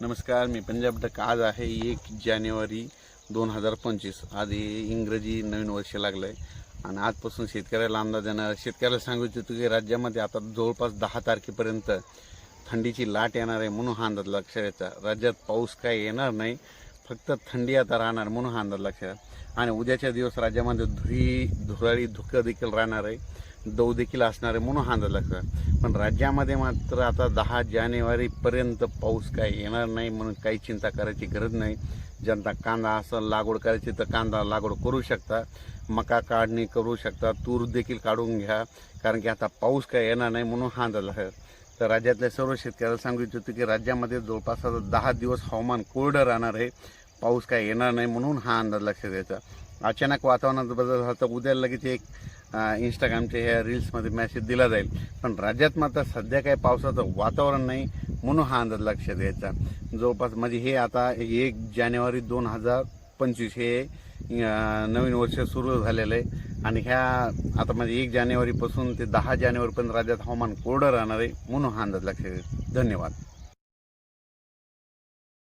नमस्कार, मी पंजाब डक. आज आहे 1 जानेवारी 2025. आज हे इंग्रजी नवीन वर्ष लागलं आहे आणि आजपासून शेतकऱ्याला अंदाज येणार. शेतकऱ्याला सांगू इच्छितो की राज्यामध्ये आता जवळपास 10 तारखेपर्यंत थंडीची लाट येणार आहे, म्हणून हा अंदाज लक्षात घ्यायचा. राज्यात पाऊस काय येणार नाही, फक्त थंडी आता राहणार, म्हणून हा अंदाज लक्षात. आणि उद्याच्या दिवस राज्यामध्ये धुराळी धुकं देखील राहणार आहे, दव देखील असणार आहे, म्हणून हा अंदाज लक्षात. पण राज्यामध्ये मात्र आता 10 जानेवारीपर्यंत पाऊस काय येणार नाही, म्हणून काही चिंता करायची गरज नाही. जनता कांदा असं लागवड करायची तर कांदा लागवड करू शकता, मका काढणी करू शकता, तूर देखील काढून घ्या, कारण की आता पाऊस काय येणार नाही, म्हणून हा अंदाज लक्षात. तर राज्यातल्या सर्व शेतकऱ्याला सांगू इच्छितो की राज्यामध्ये जवळपास आता 10 दिवस हवामान कोरडं राहणार आहे, पाऊस काय येणार नाही, म्हणून हा अंदाज लक्षात द्यायचा. अचानक वातावरणात बदल झाला तर उद्या लगेच एक इंस्टाग्रामच्या ह्या रील्समध्ये मेसेज दिला जाईल. पण राज्यात मात्र सध्या काही पावसाचं वातावरण नाही, म्हणून हा अंदाज लक्षात द्यायचा. जवळपास म्हणजे हे आता 1 जानेवारी 2025 हे नवीन वर्ष सुरू झालेलं आहे आणि ह्या आता म्हणजे 1 जानेवारीपासून ते 10 जानेवारीपर्यंत राज्यात हवामान कोरडं राहणार आहे, म्हणून हा अंदाज लक्षात द्यायचा. धन्यवाद.